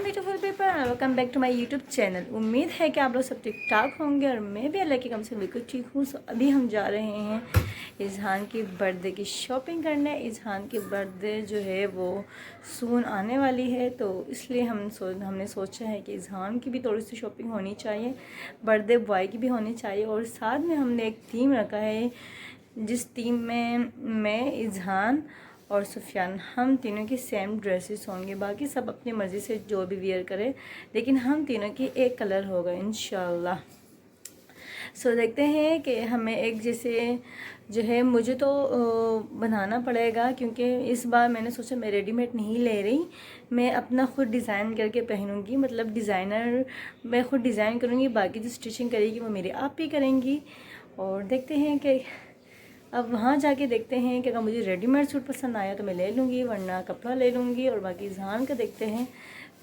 Beautiful people, welcome back to my YouTube channel. उम्मीद है कि आप लोग सब ठीक ठाक होंगे और मैं भी अल्लाह के कम से बिल्कुल ठीक हूँ। सो अभी हम जा रहे हैं इज़हान की बर्थडे की शॉपिंग करने। इज़हान की बर्थडे जो है वो सून आने वाली है, तो इसलिए हमने सोचा है कि इज़हान की भी थोड़ी सी शॉपिंग होनी चाहिए, बर्थडे बॉय की भी होनी चाहिए। और साथ में हमने एक थीम रखा है, जिस थीम में मैं, इज़हान और सुफियान, हम तीनों की सेम ड्रेसेस होंगे। बाकी सब अपनी मर्ज़ी से जो भी वियर करे, लेकिन हम तीनों की एक कलर होगा इंशाल्लाह। सो देखते हैं कि हमें एक जैसे जो है, मुझे तो बनाना पड़ेगा, क्योंकि इस बार मैंने सोचा मैं रेडीमेड नहीं ले रही, मैं अपना ख़ुद डिज़ाइन करके पहनूंगी। मतलब डिज़ाइनर मैं ख़ुद डिज़ाइन करूँगी, बाकी जो स्टिचिंग करेगी वो मेरे आप ही करेंगी। और देखते हैं कि अब वहाँ जाके देखते हैं कि अगर मुझे रेडीमेड सूट पसंद आया तो मैं ले लूँगी, वरना कपड़ा ले लूँगी। और बाकी इज़हान का देखते हैं।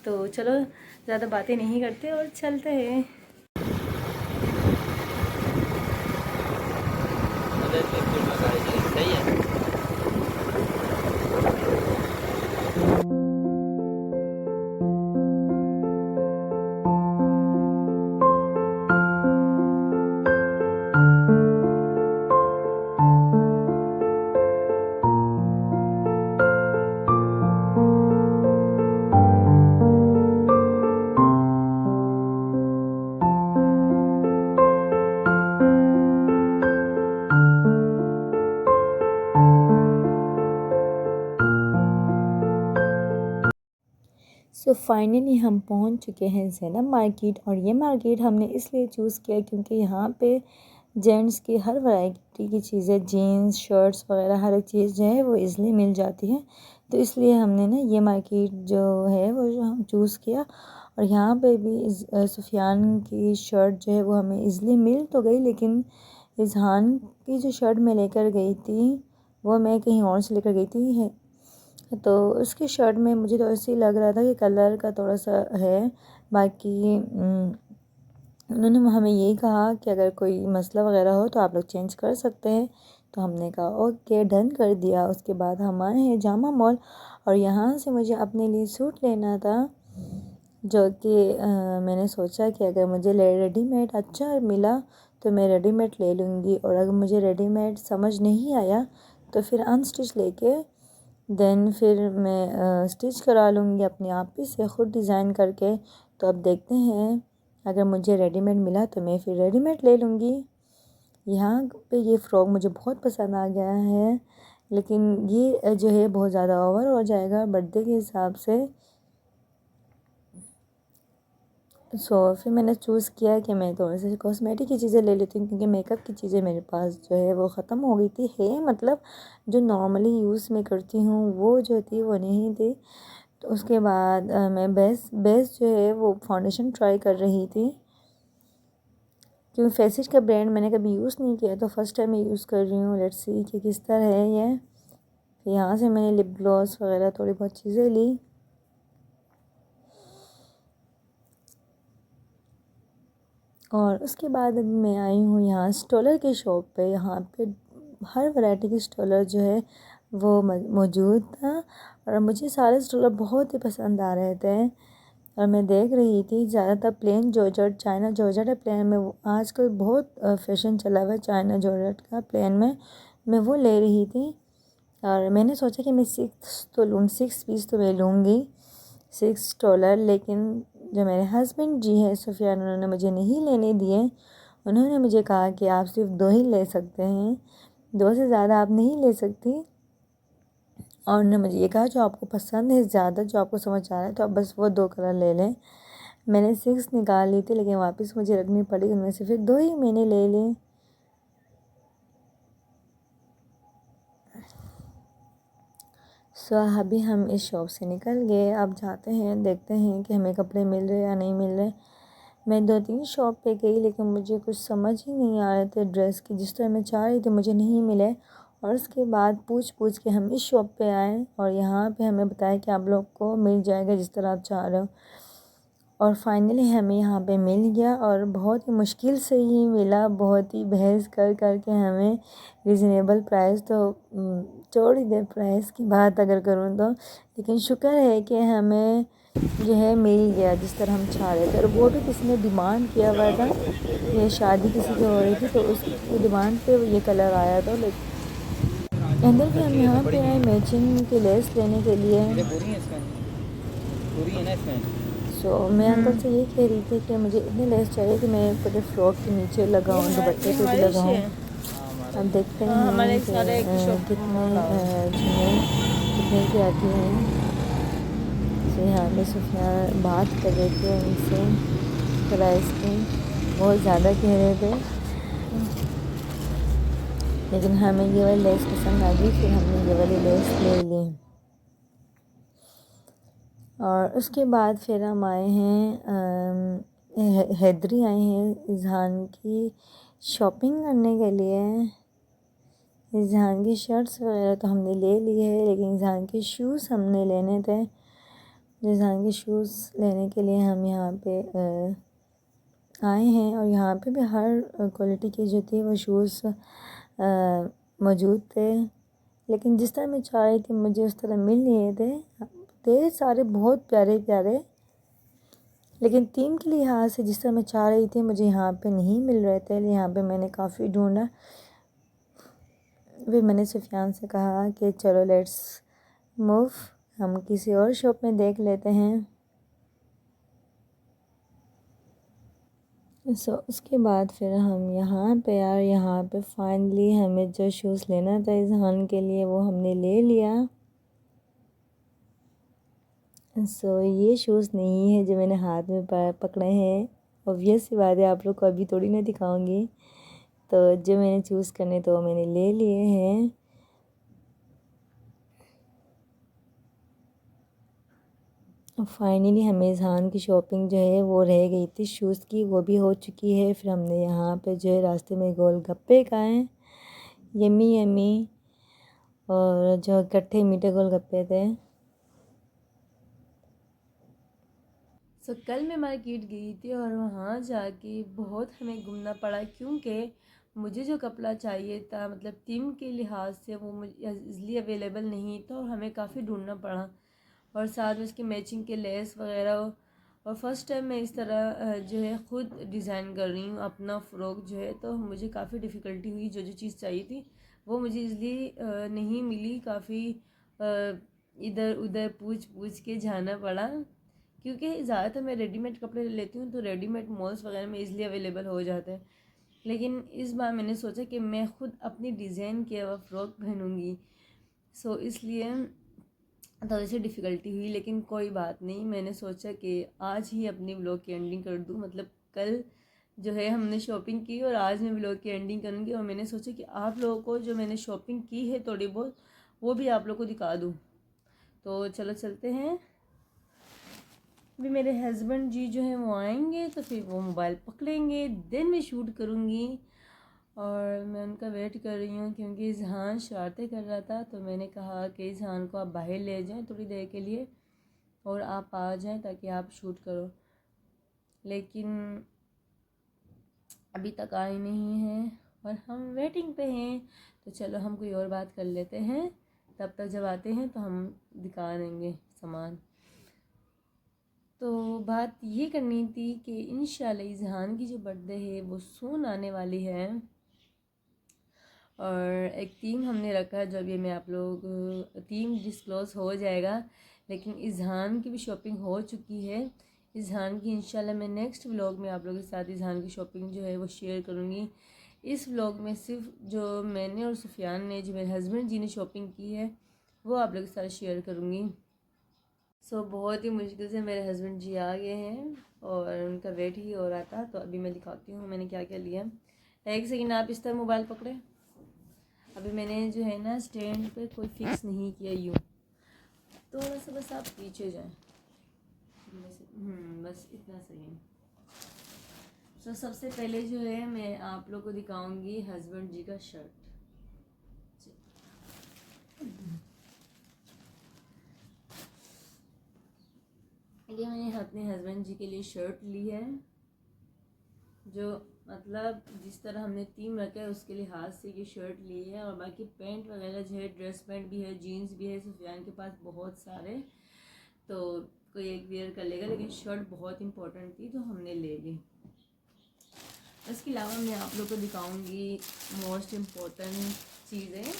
तो चलो ज़्यादा बातें नहीं करते और चलते हैं। सही है। सो फाइनली हम पहुंच चुके हैं ज़ैनब मार्केट। और ये मार्केट हमने इसलिए चूज़ किया क्योंकि यहाँ पे जेंट्स की हर वैरायटी की चीज़ें, जीन्स, शर्ट्स वगैरह हर एक चीज़ जो है वो इजली मिल जाती है। तो इसलिए हमने ना ये मार्केट जो है वो जो हम चूज़ किया। और यहाँ पे भी सुफियान की शर्ट जो है वो हमें इजली मिल तो गई, लेकिन इज़हान की जो शर्ट मैं लेकर गई थी वो मैं कहीं और से लेकर गई थी है। तो उसकी शर्ट में मुझे तो ऐसे ही लग रहा था कि कलर का थोड़ा सा है। बाकी उन्होंने हमें यही कहा कि अगर कोई मसला वगैरह हो तो आप लोग चेंज कर सकते हैं। तो हमने कहा ओके, डन कर दिया। उसके बाद हम आए हैं जामा मॉल, और यहाँ से मुझे अपने लिए सूट लेना था, जो कि मैंने सोचा कि अगर मुझे रेडीमेड अच्छा मिला तो मैं रेडीमेड ले लूँगी, और अगर मुझे रेडीमेड समझ नहीं आया तो फिर अनस्टिच लेके देन फिर मैं स्टिच करा लूँगी अपने आप ही से, ख़ुद डिज़ाइन करके। तो अब देखते हैं, अगर मुझे रेडीमेड मिला तो मैं फिर रेडीमेड ले लूँगी। यहाँ पे ये फ़्रॉक मुझे बहुत पसंद आ गया है, लेकिन ये जो है बहुत ज़्यादा ओवर हो जाएगा बर्थडे के हिसाब से। फिर मैंने चूज़ किया कि मैं थोड़े से कॉस्मेटिक की चीज़ें ले लेती हूँ, क्योंकि मेकअप की चीज़ें मेरे पास जो है वो ख़त्म हो गई थी। मतलब जो नॉर्मली यूज़ में करती हूँ वो जो थी वो नहीं थी। तो उसके बाद मैं बेस्ट जो है वो फाउंडेशन ट्राई कर रही थी, क्योंकि फेसिस का ब्रांड मैंने कभी यूज़ नहीं किया, तो फर्स्ट टाइम मैं यूज़ कर रही हूँ। लेट्स सी कि किस तरह है ये। फिर यहाँ से मैंने लिप ग्लॉस वगैरह थोड़ी बहुत चीज़ें ली। और उसके बाद अभी मैं आई हूँ यहाँ स्टॉलर की शॉप पे। यहाँ पे हर वैरायटी के स्टॉलर जो है वो मौजूद था, और मुझे सारे स्टॉलर बहुत ही पसंद आ रहे थे। और मैं देख रही थी ज़्यादातर प्लेन जॉर्जेट, चाइना जॉर्जेट है प्लेन में। आजकल बहुत फैशन चला हुआ है चाइना जॉर्जेट का प्लेन में, मैं वो ले रही थी। और मैंने सोचा कि मैं 6 पीस तो मैं लूँगी, 6 डॉलर। लेकिन जो मेरे हस्बैंड जी हैं सुफियान, उन्होंने मुझे नहीं लेने दिए। उन्होंने मुझे कहा कि आप सिर्फ 2 ही ले सकते हैं, 2 से ज़्यादा आप नहीं ले सकती। और उन्होंने मुझे ये कहा जो आपको पसंद है ज़्यादा, जो आपको समझ आ रहा है, तो आप बस वो 2 कलर ले लें। मैंने 6 निकाल ली थी, लेकिन वापस मुझे रखनी पड़ी, उनमें से फिर 2 ही मैंने ले ली। अभी हम इस शॉप से निकल गए। अब जाते हैं, देखते हैं कि हमें कपड़े मिल रहे या नहीं मिल रहे। मैं 2-3 शॉप पे गई, लेकिन मुझे कुछ समझ ही नहीं आ रहे थे ड्रेस की, जिस तरह मैं चाह रही थी मुझे नहीं मिले। और उसके बाद पूछ के हम इस शॉप पे आए, और यहाँ पे हमें बताया कि आप लोग को मिल जाएगा जिस तरह आप चाह रहे हो। और फाइनली हमें यहाँ पे मिल गया, और बहुत ही मुश्किल से ही मिला, बहुत ही बहस कर के हमें रिजनेबल प्राइस। तो छोड़ ही दे प्राइस की बात अगर करूँ तो, लेकिन शुक्र है कि हमें जो है मिल गया जिस तरह हम चाह रहे थे। और वो भी किसी ने डिमांड किया हुआ था, ये शादी किसी की हो रही थी तो उसकी डिमांड पे ये कलर आया था। लेकिन अंदर भी हम यहाँ पे आए मैचिंग की लेस लेने के लिए। सो मैं अंकल से ये कह रही थी कि मुझे इतनी लेस चाहिए कि मैं पूरे फ्रॉक के नीचे लगाऊँ, दुपट्टे पे भी लगाऊँ। अब देखते हाँ, हमारे हैं कि सारे एक शॉप कितने जो है कितने की आती हैं। तो यहाँ पे सुफियान बात कर रहे थे उनसे प्राइस की, बहुत ज़्यादा कह रहे थे, लेकिन हमें ये वाली लेस पसंद आ गई, फिर हमने ये वाली लेस ले ली। और उसके बाद फिर हम आए हैं हैदरी आए हैं इज़हान की शॉपिंग करने के लिए। इज़हान की शर्ट्स वगैरह तो हमने ले ली है, लेकिन इज़हान के शूज़ हमने लेने थे। इज़हान के शूज़ लेने के लिए हम यहाँ पे आए हैं। और यहाँ पे भी हर क्वालिटी के जो थे वो शूज़ मौजूद थे, लेकिन जिस तरह मैं चाह रही थी मुझे उस तरह मिल नहीं थे सारे बहुत प्यारे प्यारे, लेकिन थीम के लिहाज से जिस तरह मैं चाह रही थी मुझे यहाँ पे नहीं मिल रहे थे। यहाँ पे मैंने काफ़ी ढूंढा, फिर मैंने सुफियान से कहा कि चलो लेट्स मूव, हम किसी और शॉप में देख लेते हैं। उसके बाद फिर हम यहाँ पे यार यहाँ पे फाइनली हमें जो शूज़ लेना था इज़हान के लिए वो हमने ले लिया। ये शूज़ नहीं है जो मैंने हाथ में पकड़े हैं, ऑब्वियस सी बात है, आप लोग को अभी थोड़ी ना दिखाऊंगी। तो जो मैंने चूज़ करने तो वो मैंने ले लिए हैं। फाइनली हमें इज़हान की शॉपिंग जो है वो रह गई थी शूज़ की, वो भी हो चुकी है। फिर हमने यहाँ पे जो है रास्ते में गोलगप्पे खाए, यम्मी यम्मी, और जो इकट्ठे मीठे गोलगप्पे थे। कल मैं मार्केट गई थी और वहाँ जाके बहुत हमें घूमना पड़ा, क्योंकि मुझे जो कपड़ा चाहिए था मतलब थीम के लिहाज से वो मुझे इजली अवेलेबल नहीं था और हमें काफ़ी ढूंढना पड़ा। और साथ में उसकी मैचिंग के लेस वगैरह। और फर्स्ट टाइम मैं इस तरह जो है ख़ुद डिज़ाइन कर रही हूँ अपना फ़्रॉक जो है, तो मुझे काफ़ी डिफ़िकल्टी हुई। जो जो चीज़ चाहिए थी वो मुझे इजली नहीं मिली, काफ़ी इधर उधर पूछ पूछ के जाना पड़ा, क्योंकि ज़्यादातर मैं रेडीमेड कपड़े ले लेती हूँ तो रेडीमेड मॉल्स वगैरह में इजली अवेलेबल हो जाते हैं। लेकिन इस बार मैंने सोचा कि मैं ख़ुद अपनी डिज़ाइन किया हुआ फ़्रॉक पहनूँगी, इसलिए थोड़ी सी डिफ़िकल्टी हुई, लेकिन कोई बात नहीं। मैंने सोचा कि आज ही अपनी व्लॉग की एंडिंग कर दूँ, मतलब कल जो है हमने शॉपिंग की और आज मैं व्लॉग की एंडिंग करूँगी। और मैंने सोचा कि आप लोगों को जो मैंने शॉपिंग की है थोड़ी बहुत वो भी आप लोगों को दिखा दूँ। तो चलो चलते हैं। अभी मेरे हस्बैंड जी जो हैं वो आएंगे तो फिर वो मोबाइल पकड़ेंगे, देन मैं शूट करूँगी। और मैं उनका वेट कर रही हूँ क्योंकि इज़हान शरारतें कर रहा था, तो मैंने कहा कि इज़हान को आप बाहर ले जाएं थोड़ी देर के लिए और आप आ जाएं ताकि आप शूट करो। लेकिन अभी तक आए नहीं हैं और हम वेटिंग पे हैं। तो चलो हम कोई और बात कर लेते हैं, तब तक जब आते हैं तो हम दिखा देंगे सामान। तो बात ये करनी थी कि इंशाल्लाह इज़हान की जो बर्थडे है वो सून आने वाली है और एक थीम हमने रखा है, जो अभी मैं आप लोग थीम डिस्क्लोज़ हो जाएगा। लेकिन इज़हान की भी शॉपिंग हो चुकी है। इज़हान की इंशाल्लाह मैं नेक्स्ट व्लॉग में आप लोगों के साथ इज़हान की शॉपिंग जो है वो शेयर करूँगी। इस व्लॉग में सिर्फ जो मैंने और सुफियान ने, जो मेरे हस्बैंड जी ने शॉपिंग की है, वो आप लोगों के साथ शेयर करूँगी। बहुत ही मुश्किल से मेरे हस्बैंड जी आ गए हैं और उनका वेट ही हो रहा था। तो अभी मैं दिखाती हूँ मैंने क्या क्या लिया। एक सेकेंड, आप इस तरह मोबाइल पकड़े। अभी मैंने जो है ना स्टैंड पे कोई फिक्स नहीं किया, यूँ थोड़ा सा बस आप पीछे जाएं, बस इतना सही है। सबसे पहले जो है मैं आप लोग को दिखाऊंगी हस्बैंड जी का शर्ट। ये मैंने अपने हस्बैंड जी के लिए शर्ट ली है, जो मतलब जिस तरह हमने थीम रखा है उसके लिहाज से ये शर्ट ली है। और बाकी पैंट वगैरह जो है ड्रेस पैंट भी है, जीन्स भी है, सुफियान के पास बहुत सारे। तो कोई एक वेयर कर लेगा, लेकिन शर्ट बहुत इंपॉर्टेंट थी तो हमने ले ली। इसके अलावा मैं आप लोग को दिखाऊंगी मोस्ट इम्पोर्टेंट चीज़ें।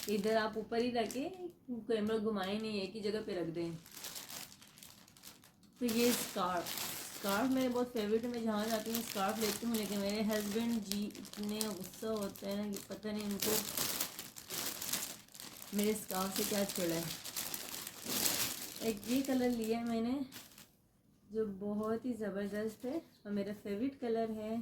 इधर आप ऊपर ही रखे, कैमरा घुमाए नहीं, एक ही जगह पे रख दें। तो ये स्कार्फ मेरे बहुत फेवरेट है, मैं जहाँ जाती हूँ स्कार्फ लेती हूँ, लेकिन मेरे हस्बैंड जी इतने गुस्सा होते हैं ना कि पता नहीं उनको मेरे स्कार्फ से क्या छोड़ा है। एक ये कलर लिया है मैंने जो बहुत ही ज़बरदस्त है और मेरा फेवरेट कलर है।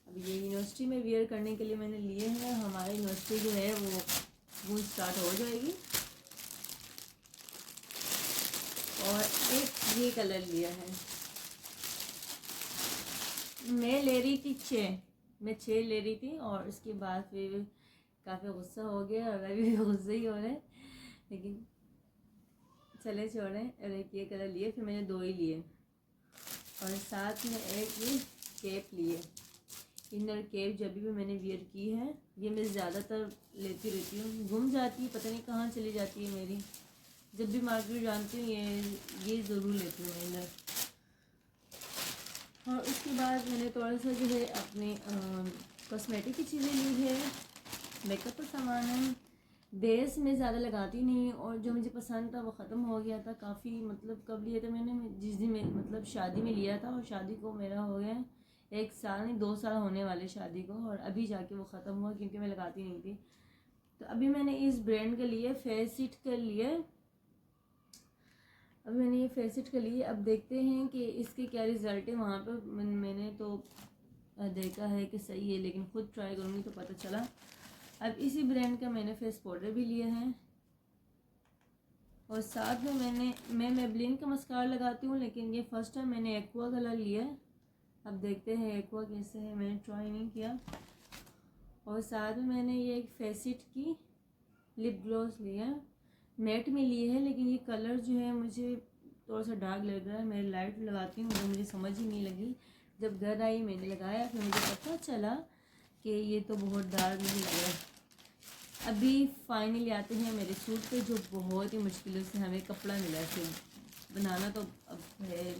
अब ये यूनिवर्सिटी में वियर करने के लिए मैंने लिए हैं। हमारी यूनिवर्सिटी जो है वो स्टार्ट हो जाएगी। और एक ये कलर लिया है, मैं ले रही थी 6, मैं 6 ले रही थी और उसके बाद फिर काफ़ी गुस्सा हो गया और अभी भी गुस्सा ही हो रहा है, लेकिन चले छोड़ें। और एक ये कलर लिए, फिर मैंने 2 ही लिए और साथ में एक ये कैप लिए। इनर कैप जब भी मैंने वियर की है, ये मैं ज़्यादातर लेती रहती हूँ, गुम जाती है, पता नहीं कहाँ चली जाती है मेरी। जब भी मार्केट जानती हूँ ये ज़रूर लेती हूँ मैं इनर। और उसके बाद मैंने थोड़ा सा जो है अपने कॉस्मेटिक की चीज़ें ली है, मेकअप का सामान है। बेस में ज़्यादा लगाती नहीं, और जो मुझे पसंद था वो ख़त्म हो गया था काफ़ी। मतलब कब लिया था मैंने, जिस दिन में मतलब शादी में लिया था, और शादी को मेरा हो गया 1 साल नहीं 2 साल होने वाले शादी को, और अभी जाके वो ख़त्म हुआ क्योंकि मैं लगाती नहीं थी। तो अभी मैंने इस ब्रांड के लिए फेसिट कर लिए। अब मैंने ये फेसिट कर लिए, अब देखते हैं कि इसके क्या रिज़ल्ट है। वहाँ पर मैंने तो देखा है कि सही है, लेकिन ख़ुद ट्राई करूँगी तो पता चला। अब इसी ब्रांड का मैंने फेस पाउडर भी लिया है, और साथ में मैं मेबलिन का मस्कारा लगाती हूँ, लेकिन ये फर्स्ट टाइम मैंने एक्वा कलर लिया है। अब देखते हैं एक्वा कैसे है, मैंने ट्राई नहीं किया। और साथ में मैंने ये एक फेसिट की लिप ग्लॉस लिया है, मैट में लिए है, लेकिन ये कलर जो है मुझे थोड़ा सा डार्क लग रहा है। मैं लाइट लगाती हूँ तो मुझे समझ ही नहीं लगी। जब घर आई मैंने लगाया, फिर मुझे पता चला कि ये तो बहुत डार्क मुझे लग रहा है। अभी फाइनली आते हैं मेरे सूट पे, जो बहुत ही मुश्किलों से हमें कपड़ा मिला है बनाना, तो अब है।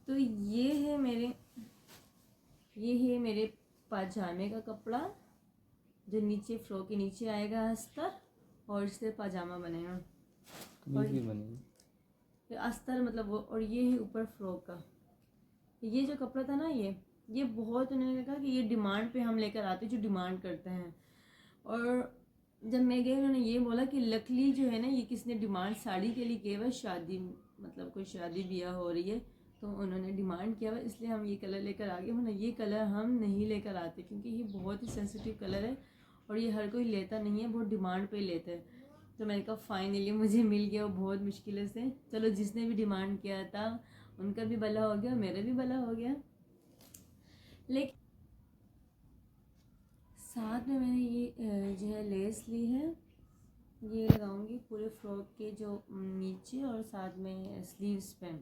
तो ये है मेरे पाजामे का कपड़ा, जो नीचे फ्रॉक के नीचे आएगा अस्तर, और इससे पाजामा बनेगा। और ये अस्तर मतलब वो, और ये है ऊपर फ्रॉक का। ये जो कपड़ा था ना, ये बहुत, उन्होंने कहा कि ये डिमांड पे हम लेकर आते जो डिमांड करते हैं। और जब मैं गई, उन्होंने ये बोला कि लकली जो है ना, ये किसने डिमांड साड़ी के लिए किया हुआ, शादी मतलब कोई शादी ब्याह हो रही है तो उन्होंने डिमांड किया हुआ, इसलिए हम ये कलर लेकर आ गए। वरना ये कलर हम नहीं लेकर आते, क्योंकि ये बहुत ही सेंसिटिव कलर है और ये हर कोई लेता नहीं है, बहुत डिमांड पे लेते हैं। तो मैंने कहा फाइनली मुझे मिल गया, वो बहुत मुश्किल से। चलो, जिसने भी डिमांड किया था उनका भी भला हो गया, मेरा भी भला हो गया। लेकिन साथ में मैंने ये जो है लेस ली है, ये लगाऊंगी पूरे फ्रॉक के जो नीचे और साथ में स्लीव्स पे।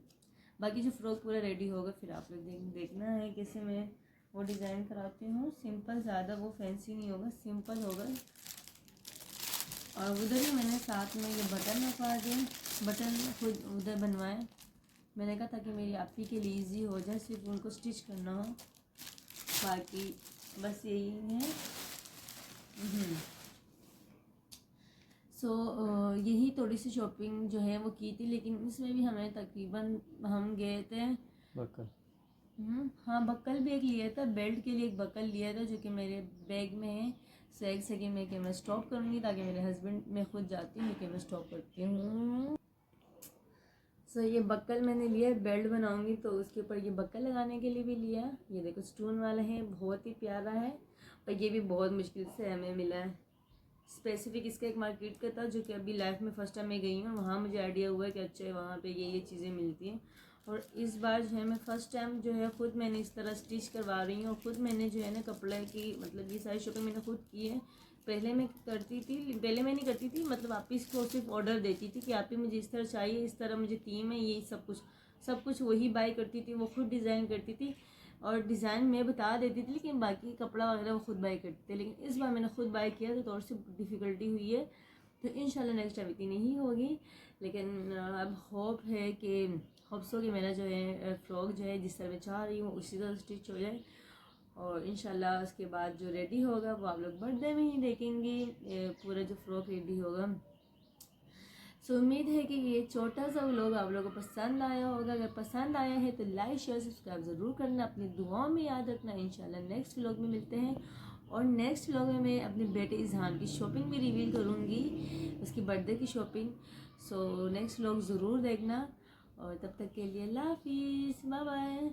बाकी जो फ्रॉक पूरा रेडी होगा फिर आप लोग देखना है कैसे मैं वो डिज़ाइन कराती हूँ। सिंपल, ज़्यादा वो फैंसी नहीं होगा, सिंपल होगा। और उधर ही मैंने साथ में ये बटन रखवा दिए, बटन खुद उधर बनवाए। मैंने कहा ताकि मेरी आपी के लिए ईजी हो जाए, सिर्फ उनको स्टिच करना हो, बाकी बस यही है। यही थोड़ी सी शॉपिंग जो है वो की थी, लेकिन इसमें भी हमें तकरीबन, हम गए थे बक्कल। हाँ, बक्कल भी एक लिया था, बेल्ट के लिए एक बक्कल लिया था जो कि मेरे बैग में है। सो एक सेकेंड में कि मैं स्टॉप करूँगी, ताकि मेरे हस्बैंड, मैं खुद जाती हूँ कि मैं स्टॉप करती हूँ। ये बक्कल मैंने लिया है, बेल्ट बनाऊंगी तो उसके ऊपर ये बक्कल लगाने के लिए भी लिया। ये देखो स्टोन वाला है, बहुत ही प्यारा है, और ये भी बहुत मुश्किल से हमें मिला है। स्पेसिफिक इसका एक मार्केट का था, जो कि अभी लाइफ में फ़र्स्ट टाइम मैं गई हूँ, वहाँ मुझे आइडिया हुआ है कि अच्छा वहाँ पे ये चीज़ें मिलती हैं। और इस बार जो है मैं फ़र्स्ट टाइम जो है ख़ुद मैंने इस तरह स्टिच करवा रही हूँ, और ख़ुद मैंने जो है ना कपड़े की मतलब ये सारी शॉपिंग मैंने खुद की है। पहले मैं नहीं करती थी, मतलब आप इसको सिर्फ ऑर्डर देती थी कि आप ही मुझे इस तरह चाहिए, इस तरह मुझे थीम है, ये सब कुछ वही बाय करती थी, वो खुद डिज़ाइन करती थी। और डिज़ाइन मैं बता देती थी, लेकिन बाकी कपड़ा वगैरह वो खुद बाय करते थे। लेकिन इस बार मैंने खुद बाय किया तो थोड़ी सी डिफ़िकल्टी हुई है, तो इंशाल्लाह नेक्स्ट टाइम इतनी नहीं होगी। लेकिन अब होप है कि होप्स हो कि मेरा जो है फ्रॉक जो है जिस तरह मैं चाह रही हूँ उसी तरह स्टिच हो जाए, और इंशाल्लाह उसके बाद जो रेडी होगा वो आप लोग बर्थडे में ही देखेंगे, पूरा जो फ्रॉक रेडी होगा। सो उम्मीद है कि ये छोटा सा व्लॉग आप लोगों को पसंद आया होगा। अगर पसंद आया है तो लाइक शेयर सब्सक्राइब ज़रूर करना, अपनी दुआओं में याद रखना। इंशाल्लाह नेक्स्ट व्लॉग में मिलते हैं, और नेक्स्ट व्लॉग में मैं अपने बेटे इज़हान की शॉपिंग भी रिवील करूँगी, उसकी बर्थडे की शॉपिंग। सो नेक्स्ट व्लॉग ज़रूर देखना, और तब तक के लिए अल्लाह हाफिज़, बाय बाय।